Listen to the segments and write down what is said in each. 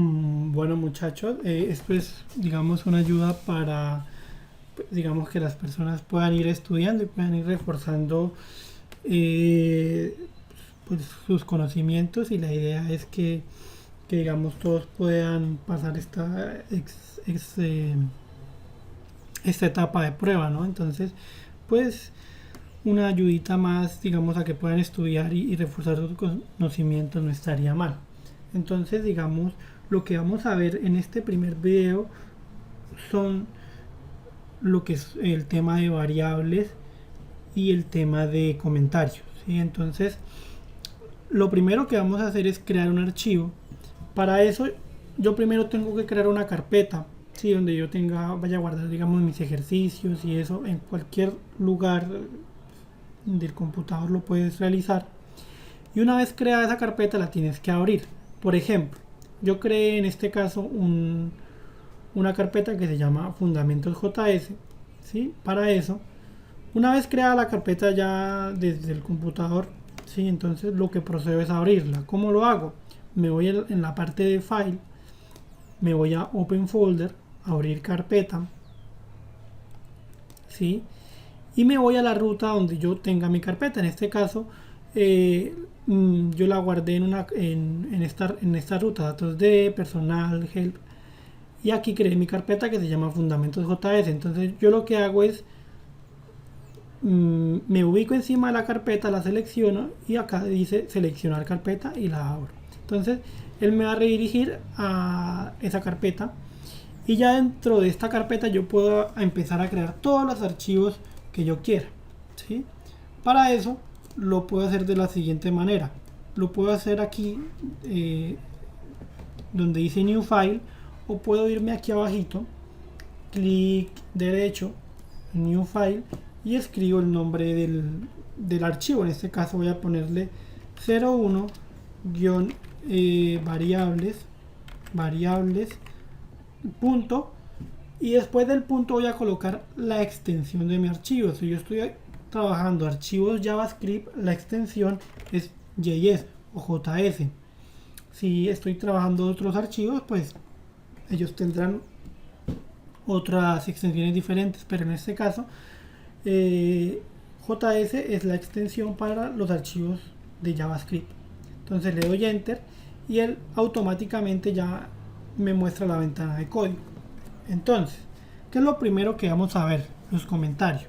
Bueno, muchachos, esto es, digamos, una ayuda para, pues, digamos, que las personas puedan ir estudiando y puedan ir reforzando eh, pues, sus conocimientos, y la idea es que, digamos, todos puedan pasar esta etapa de prueba, ¿no? Entonces, pues, una ayudita más, digamos, a que puedan estudiar y reforzar sus conocimientos no estaría mal. Entonces, digamos, lo que vamos a ver en este primer video son lo que es el tema de variables y el tema de comentarios, ¿sí? Entonces, lo primero que vamos a hacer es crear un archivo. Para eso, yo primero tengo que crear una carpeta, ¿sí? Donde yo vaya a guardar, digamos, mis ejercicios y eso. En cualquier lugar del computador lo puedes realizar. Y una vez creada esa carpeta, la tienes que abrir. Por ejemplo, yo creé en este caso una carpeta que se llama Fundamentos JS, ¿sí? Para eso, una vez creada la carpeta ya desde el computador, ¿sí? Entonces lo que procedo es abrirla. ¿Cómo lo hago? Me voy en la parte de File, me voy a Open Folder, abrir carpeta, ¿sí? Y me voy a la ruta donde yo tenga mi carpeta. En este caso, yo la guardé en esta ruta, datos de personal, help. Y aquí creé mi carpeta que se llama Fundamentos JS. Entonces yo lo que hago es, me ubico encima de la carpeta, la selecciono y acá dice seleccionar carpeta y la abro. Entonces él me va a redirigir a esa carpeta, y ya dentro de esta carpeta yo puedo empezar a crear todos los archivos que yo quiera, ¿sí? Para eso lo puedo hacer de la siguiente manera. Lo puedo hacer aquí donde dice New File, o puedo irme aquí abajito, clic derecho, New File, y escribo el nombre del archivo. En este caso voy a ponerle 01 variables punto, y después del punto voy a colocar la extensión de mi archivo. Si yo estoy trabajando archivos JavaScript, la extensión es JS o JS. Si estoy trabajando otros archivos, pues ellos tendrán otras extensiones diferentes, pero en este caso JS es la extensión para los archivos de JavaScript. Entonces le doy Enter y él automáticamente ya me muestra la ventana de código. Entonces, ¿qué es lo primero que vamos a ver? Los comentarios.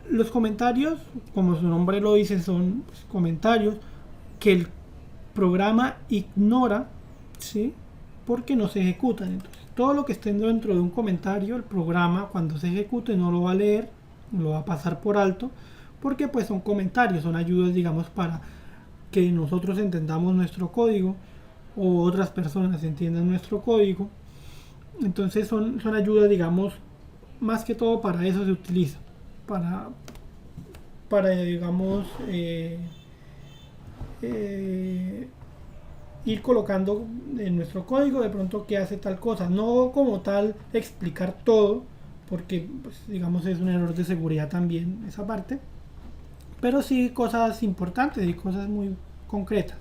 Los comentarios, como su nombre lo dice, son comentarios que el programa ignora, ¿sí? Porque no se ejecutan. Entonces, todo lo que esté dentro de un comentario, el programa cuando se ejecute no lo va a leer, lo va a pasar por alto, porque pues son comentarios, son ayudas, digamos, para que nosotros entendamos nuestro código o otras personas entiendan nuestro código. Entonces son ayudas, digamos, más que todo para eso se utiliza, para digamos, ir colocando en nuestro código de pronto que hace tal cosa, no como tal explicar todo, porque pues, digamos, es un error de seguridad también esa parte, pero sí cosas importantes y cosas muy concretas.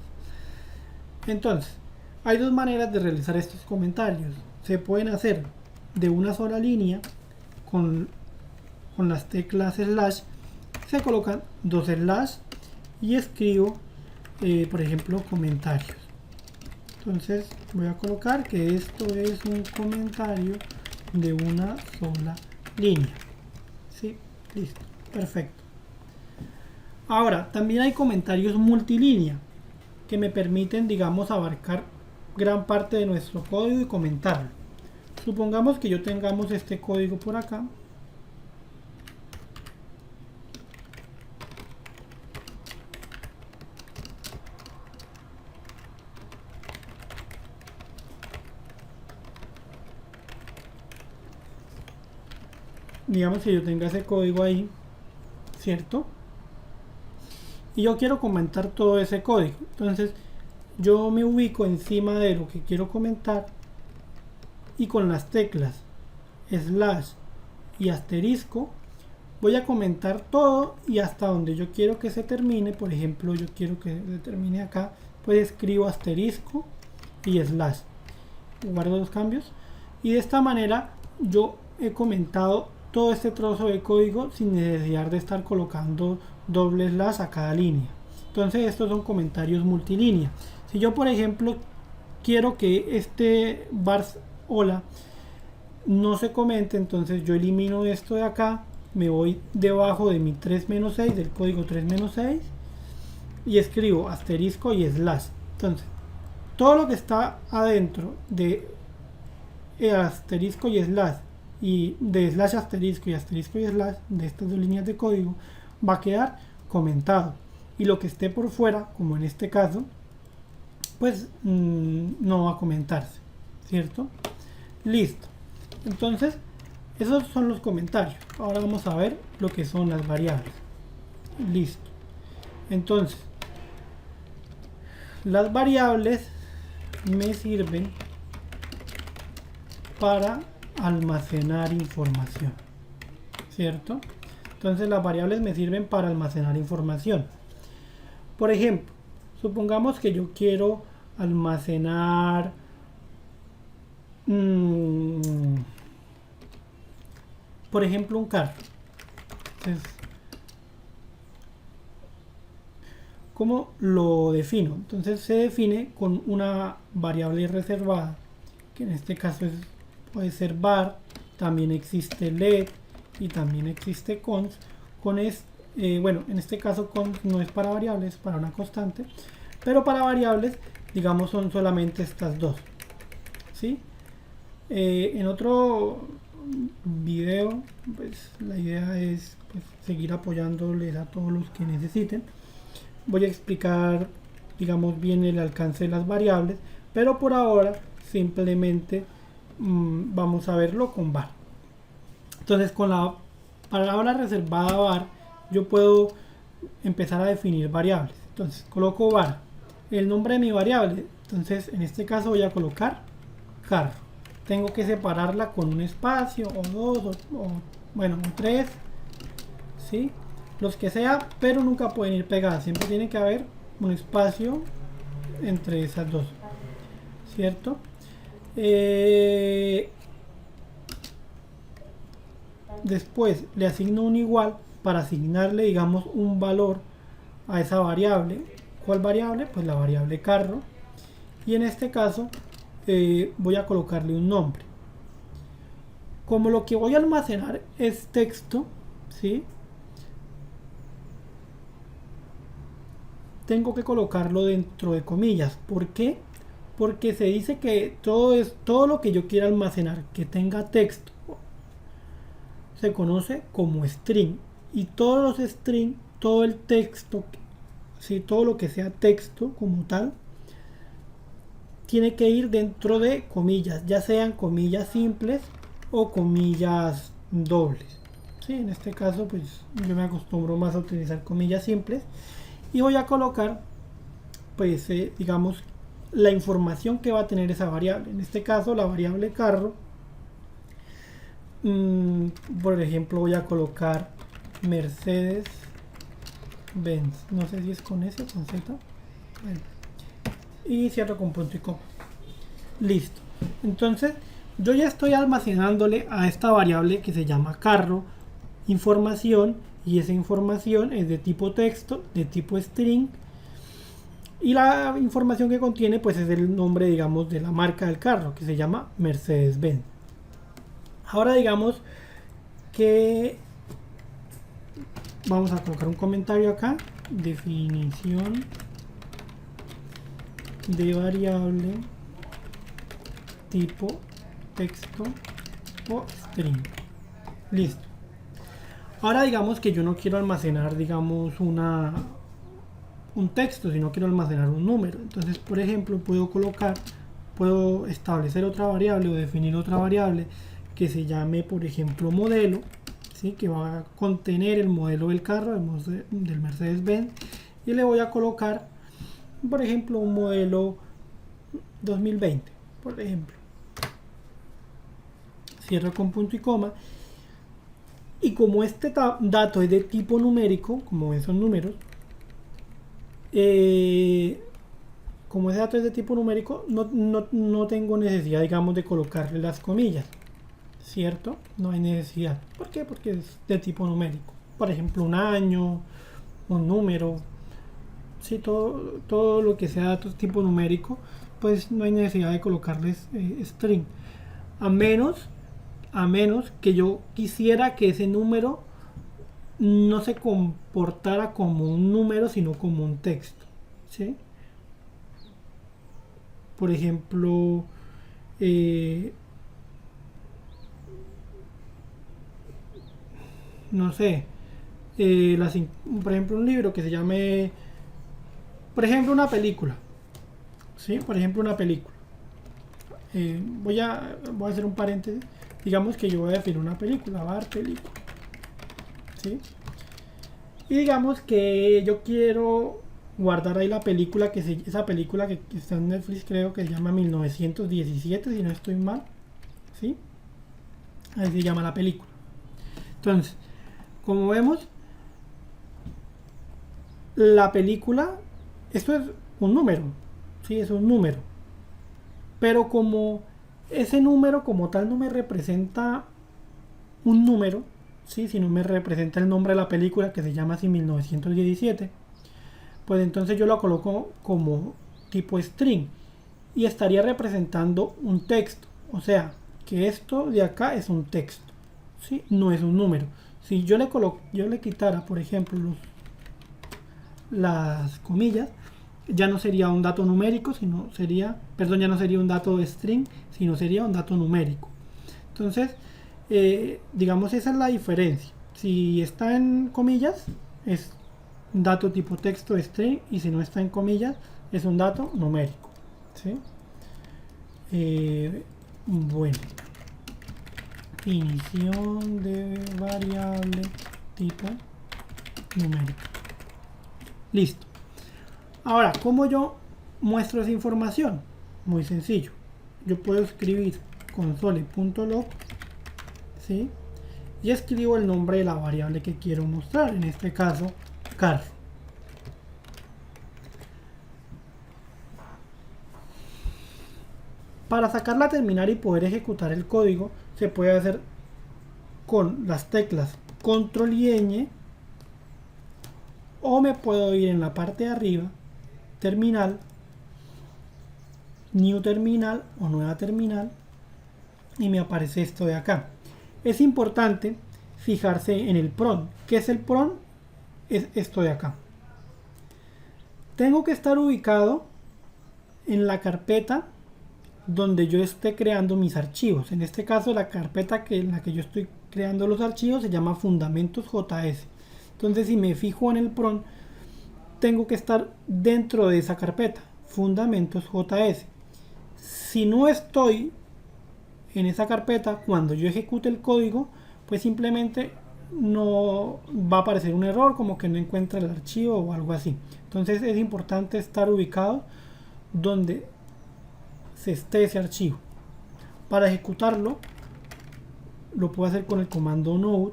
Entonces, hay dos maneras de realizar estos comentarios. Se pueden hacer de una sola línea con las teclas slash, se colocan dos slash y escribo, por ejemplo, comentarios. Entonces voy a colocar que esto es un comentario de una sola línea. ¿Sí? Listo, perfecto. Ahora, también hay comentarios multilínea que me permiten, digamos, abarcar gran parte de nuestro código y comentarlo. Supongamos que yo tengamos este código por acá. Digamos que yo tenga ese código ahí, ¿cierto? Y yo quiero comentar todo ese código. Entonces yo me ubico encima de lo que quiero comentar y con las teclas slash y asterisco voy a comentar todo y hasta donde yo quiero que se termine. Por ejemplo, yo quiero que se termine acá, pues escribo asterisco y slash, guardo los cambios, y de esta manera yo he comentado todo este trozo de código sin necesidad de estar colocando doble slash a cada línea. Entonces estos son comentarios multilínea. Si yo por ejemplo quiero que este vars hola no se comente, entonces yo elimino esto de acá, me voy debajo de mi 3-6, del código 3-6, y escribo asterisco y slash. Entonces todo lo que está adentro de asterisco y slash, y de slash asterisco y slash, de estas dos líneas de código, va a quedar comentado, y lo que esté por fuera, como en este caso, pues no va a comentarse, ¿cierto? Listo. Entonces esos son los comentarios. Ahora vamos a ver lo que son las variables. Listo. Entonces las variables me sirven para almacenar información, ¿cierto? Entonces las variables me sirven para almacenar información. Por ejemplo, supongamos que yo quiero almacenar por ejemplo un carro. Entonces, ¿cómo lo defino? Entonces se define con una variable reservada, que en este caso puede ser var, también existe let y también existe const. Bueno, en este caso const no es para variables, es para una constante, pero para variables, digamos, son solamente estas dos, ¿sí? En otro video, pues la idea es pues, seguir apoyándoles a todos los que necesiten. Voy a explicar, digamos, bien el alcance de las variables, pero por ahora simplemente vamos a verlo con var. Entonces con la palabra reservada var yo puedo empezar a definir variables. Entonces coloco var, el nombre de mi variable, entonces en este caso voy a colocar carro. Tengo que separarla con un espacio o dos o bueno, un 3, ¿sí? Los que sea, pero nunca pueden ir pegadas, siempre tiene que haber un espacio entre esas dos, ¿cierto? Después le asigno un igual para asignarle, digamos, un valor a esa variable. ¿Cuál variable? Pues la variable carro, y en este caso voy a colocarle un nombre. Como lo que voy a almacenar es texto, ¿sí? Tengo que colocarlo dentro de comillas. ¿Por qué? Porque se dice que todo lo que yo quiera almacenar que tenga texto se conoce como string, y todos los string, todo el texto, ¿sí? Todo lo que sea texto como tal tiene que ir dentro de comillas, ya sean comillas simples o comillas dobles, ¿sí? En este caso pues yo me acostumbro más a utilizar comillas simples, y voy a colocar pues digamos la información que va a tener esa variable. En este caso la variable carro, por ejemplo voy a colocar Mercedes Benz, no sé si es con S o con Z, bueno, y cierro con punto y coma. Listo. Entonces yo ya estoy almacenándole a esta variable que se llama carro información, y esa información es de tipo texto, de tipo string, y la información que contiene pues es el nombre, digamos, de la marca del carro, que se llama Mercedes-Benz. Ahora digamos que vamos a colocar un comentario acá, definición de variable tipo texto o string. Listo. Ahora digamos que yo no quiero almacenar, digamos, un texto, sino quiero almacenar un número. Entonces, por ejemplo, puedo establecer otra variable o definir otra variable que se llame, por ejemplo, modelo, ¿sí? Que va a contener el modelo del carro, del Mercedes-Benz, y le voy a colocar, por ejemplo, un modelo 2020, por ejemplo. Cierro con punto y coma. Y como este dato es de tipo numérico, como ven son números, como ese dato es de tipo numérico, no tengo necesidad, digamos, de colocarle las comillas, ¿cierto? No hay necesidad. ¿Por qué? Porque es de tipo numérico. Por ejemplo, un año, un número, sí, todo lo que sea dato tipo numérico, pues no hay necesidad de colocarles string. A menos que yo quisiera que ese número no se comportara como un número, sino como un texto, ¿sí? Por ejemplo, no sé, por ejemplo, un libro que se llame, por ejemplo, una película, ¿sí? Por ejemplo, una película. Voy a hacer un paréntesis. Digamos que yo voy a definir una película, va a dar película, ¿sí? Y digamos que yo quiero guardar ahí la película, esa película que está en Netflix, creo que se llama 1917, si no estoy mal, ¿sí? Ahí se llama la película. Entonces, como vemos, la película, esto es un número, ¿sí? Es un número. Pero como ese número como tal no me representa un número, ¿sí? Si no me representa el nombre de la película, que se llama así 1917, pues entonces yo lo coloco como tipo string y estaría representando un texto. O sea, que esto de acá es un texto, ¿sí? No es un número. Si yo le quitara, por ejemplo, las comillas, ya no sería un dato numérico, sino sería, perdón, ya no sería un dato string, sino sería un dato numérico. Entonces, digamos, esa es la diferencia. Si está en comillas, es un dato tipo texto string, y si no está en comillas, es un dato numérico, ¿sí? Bueno, definición de variable tipo numérico. Listo. Ahora, ¿cómo yo muestro esa información? Muy sencillo. Yo puedo escribir console.log, ¿sí? Y escribo el nombre de la variable que quiero mostrar, en este caso, carro. Para sacarla a terminar y poder ejecutar el código, se puede hacer con las teclas control y ñ, o me puedo ir en la parte de arriba, terminal, new terminal o nueva terminal, y me aparece esto de acá. Es importante fijarse en el PRON. ¿Qué es el PRON? Es esto de acá. Tengo que estar ubicado en la carpeta donde yo esté creando mis archivos. En este caso, la carpeta en la que yo estoy creando los archivos se llama fundamentos.js. Entonces, si me fijo en el PRON, tengo que estar dentro de esa carpeta, fundamentos.js. Si no estoy en esa carpeta, cuando yo ejecute el código, pues simplemente no va a aparecer un error, como que no encuentra el archivo o algo así. Entonces es importante estar ubicado donde se esté ese archivo. Para ejecutarlo, lo puedo hacer con el comando node.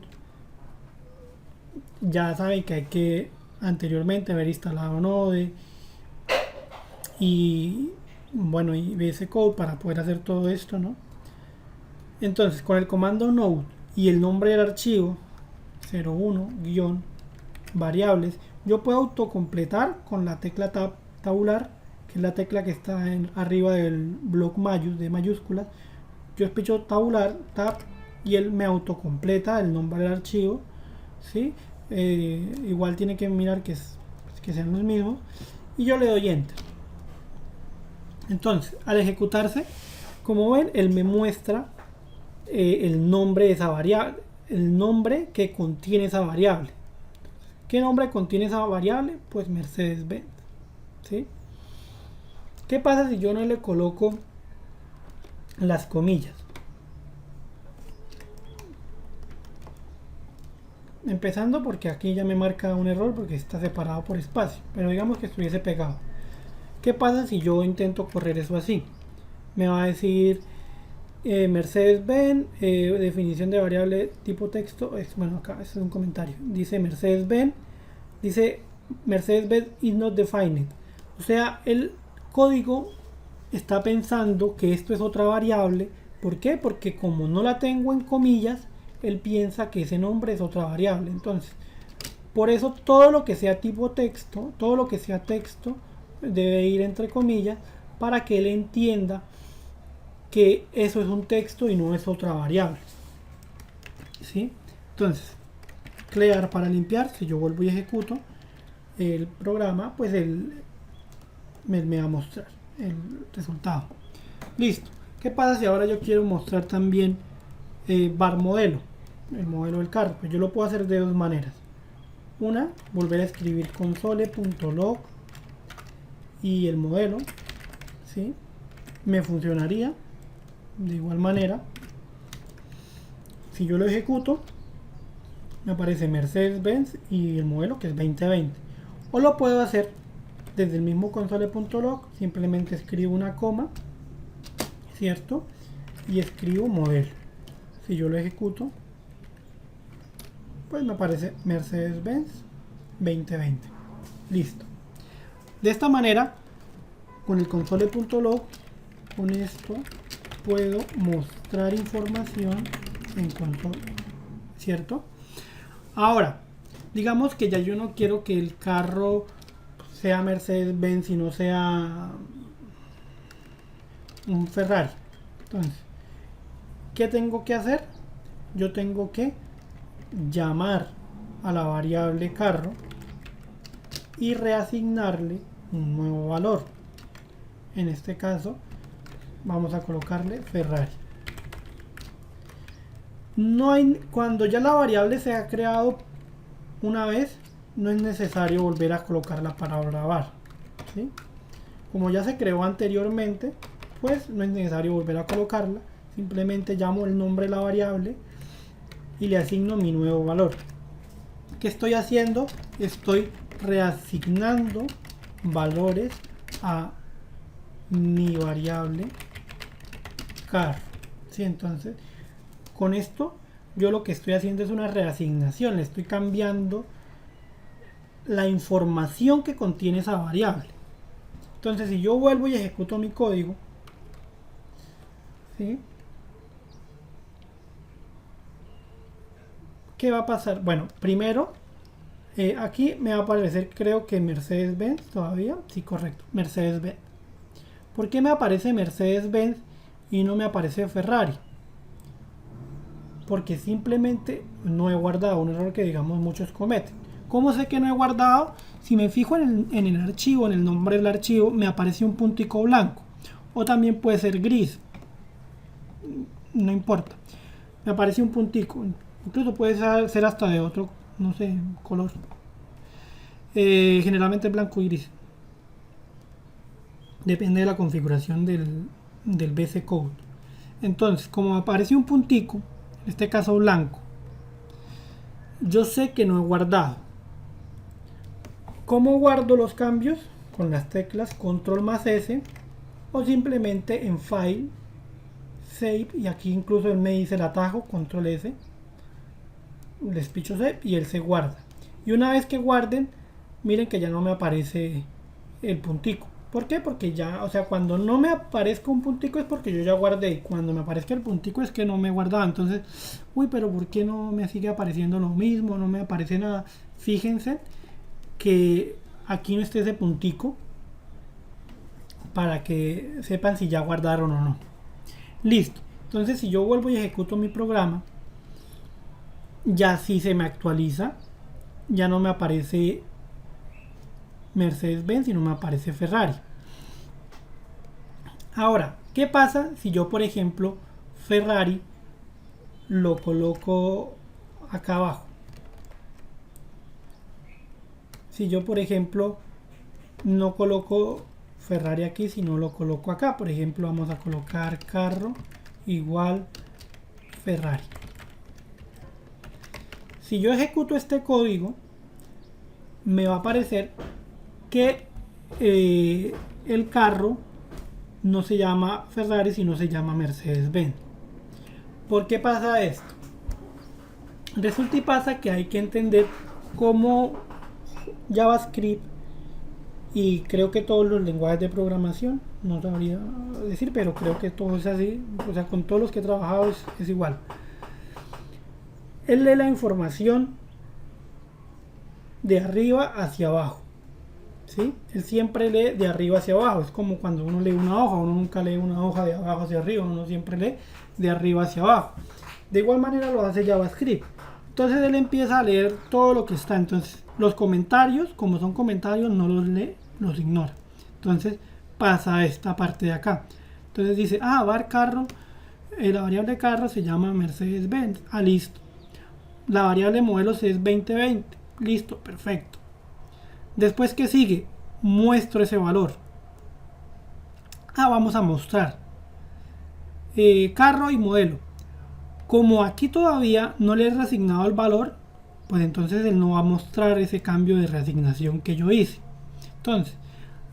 Ya saben que hay que anteriormente haber instalado Node y bueno, y VS Code para poder hacer todo esto, ¿no? Entonces, con el comando node y el nombre del archivo 01-variables, yo puedo autocompletar con la tecla tabular, que es la tecla que está arriba del bloc de mayúsculas. Yo espicho tabular, tab, y él me autocompleta el nombre del archivo, ¿sí? Igual tiene que mirar que sean los mismos, y yo le doy enter. Entonces, al ejecutarse, como ven, él me muestra el nombre de esa variable, el nombre que contiene esa variable. ¿Qué nombre contiene esa variable? Pues Mercedes-Benz, ¿sí? ¿Qué pasa si yo no le coloco las comillas? Empezando porque aquí ya me marca un error porque está separado por espacio, pero digamos que estuviese pegado. ¿Qué pasa si yo intento correr eso así? Me va a decir Mercedes-Benz, definición de variable tipo texto. Bueno, acá es un comentario. Dice Mercedes-Benz is not defined. O sea, él código está pensando que esto es otra variable. ¿Por qué? Porque como no la tengo en comillas, él piensa que ese nombre es otra variable. Entonces, por eso todo lo que sea tipo texto, todo lo que sea texto debe ir entre comillas para que él entienda que eso es un texto y no es otra variable. ¿Sí? Entonces, clear para limpiar. Si yo vuelvo y ejecuto el programa, pues él me va a mostrar el resultado. Listo. ¿Qué pasa si ahora yo quiero mostrar también var modelo, el modelo del carro? Pues yo lo puedo hacer de dos maneras. Una, volver a escribir console.log y el modelo, ¿sí? Me funcionaría de igual manera. Si yo lo ejecuto, me aparece Mercedes-Benz y el modelo, que es 2020. O lo puedo hacer desde el mismo console.log, simplemente escribo una coma, ¿cierto? Y escribo modelo. Si yo lo ejecuto, pues me aparece Mercedes-Benz 2020. Listo. De esta manera, con el console.log, con esto puedo mostrar información en console, ¿cierto? Ahora, digamos que ya yo no quiero que el carro sea Mercedes-Benz y no sea un Ferrari. Entonces, ¿qué tengo que hacer? Yo tengo que llamar a la variable carro y reasignarle un nuevo valor. En este caso, vamos a colocarle Ferrari. Cuando ya la variable se ha creado una vez, no es necesario volver a colocar la palabra var, ¿sí? Como ya se creó anteriormente, pues no es necesario volver a colocarla. Simplemente llamo el nombre de la variable y le asigno mi nuevo valor. ¿Qué estoy haciendo? Estoy reasignando valores a mi variable car, ¿sí? Entonces, con esto yo lo que estoy haciendo es una reasignación, le estoy cambiando la información que contiene esa variable. Entonces, si yo vuelvo y ejecuto mi código, ¿sí? ¿Qué va a pasar? Bueno, primero, aquí me va a aparecer, creo que Mercedes-Benz todavía. Sí, correcto, Mercedes-Benz. ¿Por qué me aparece Mercedes-Benz y no me aparece Ferrari? Porque simplemente no he guardado, un error que digamos muchos cometen. ¿Cómo sé que no he guardado? Si me fijo en el archivo, en el nombre del archivo, me aparece un puntico blanco. O también puede ser gris. No importa. Me aparece un puntico. Incluso puede ser hasta de otro, no sé, color. Generalmente blanco y gris. Depende de la configuración del VS Code. Entonces, como me aparece un puntico, en este caso blanco, yo sé que no he guardado. ¿Cómo guardo los cambios? Con las teclas Control más S o simplemente en File, Save, y aquí incluso él me dice el atajo, Control S, les picho Save y él se guarda. Y una vez que guarden, miren que ya no me aparece el puntico. ¿Por qué? Porque ya, o sea, cuando no me aparezca un puntico es porque yo ya guardé, y cuando me aparezca el puntico es que no me he guardado. Entonces, uy, pero ¿por qué no me sigue apareciendo lo mismo? No me aparece nada. Fíjense que aquí no esté ese puntico para que sepan si ya guardaron o no. Listo. Entonces, si yo vuelvo y ejecuto mi programa, ya sí se me actualiza, ya no me aparece Mercedes-Benz y no me aparece Ferrari. Ahora, ¿qué pasa si yo, por ejemplo, Ferrari lo coloco acá abajo? Si yo, por ejemplo, no coloco Ferrari aquí, sino lo coloco acá, por ejemplo, vamos a colocar carro igual Ferrari. Si yo ejecuto este código, me va a aparecer que el carro no se llama Ferrari, sino se llama Mercedes-Benz. ¿Por qué pasa esto? Resulta y pasa que hay que entender cómo JavaScript y creo que todos los lenguajes de programación, no sabría decir, pero creo que todo es así, o sea, con todos los que he trabajado es igual. Él lee la información de arriba hacia abajo, ¿sí? Él siempre lee de arriba hacia abajo, es como cuando uno lee una hoja, uno nunca lee una hoja de abajo hacia arriba, uno siempre lee de arriba hacia abajo. De igual manera lo hace JavaScript. Entonces él empieza a leer todo lo que está. Entonces los comentarios, como son comentarios, no los lee, los ignora. Entonces pasa a esta parte de acá. Entonces dice, var carro, la variable carro se llama Mercedes-Benz. Listo. La variable modelos es 2020. Listo, perfecto. Después, ¿qué sigue? Muestro ese valor. Vamos a mostrar carro y modelo. Como aquí todavía no le he reasignado el valor, pues entonces él no va a mostrar ese cambio de reasignación que yo hice. Entonces,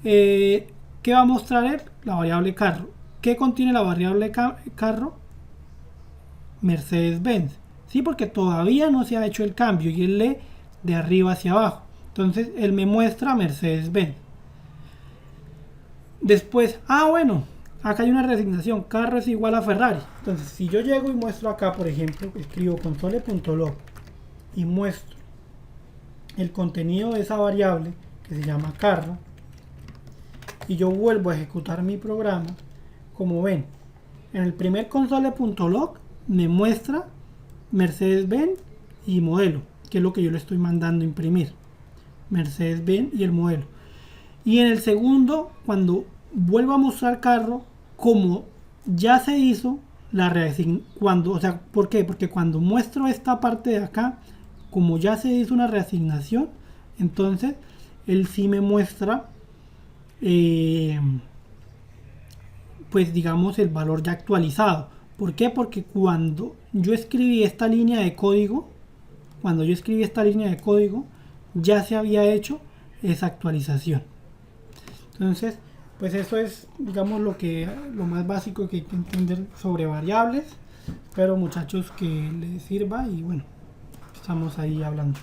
¿qué va a mostrar él? La variable carro. ¿Qué contiene la variable carro? Mercedes-Benz. Sí, porque todavía no se ha hecho el cambio y él lee de arriba hacia abajo. Entonces, él me muestra Mercedes-Benz. Después, bueno, acá hay una reasignación, carro es igual a Ferrari. Entonces, si yo llego y muestro acá, por ejemplo, escribo console.log y muestro el contenido de esa variable que se llama carro, y yo vuelvo a ejecutar mi programa, como ven, en el primer console.log me muestra Mercedes-Benz y modelo, que es lo que yo le estoy mandando a imprimir, Mercedes-Benz y el modelo. Y en el segundo, cuando vuelvo a mostrar carro, como ya se hizo la reasignación, ¿por qué? Porque cuando muestro esta parte de acá, como ya se hizo una reasignación, entonces él sí me muestra, pues digamos, el valor ya actualizado. ¿Por qué? Porque cuando yo escribí esta línea de código, ya se había hecho esa actualización. Entonces, pues eso es, digamos, lo más básico que hay que entender sobre variables. Espero, muchachos, que les sirva y bueno, estamos ahí hablando.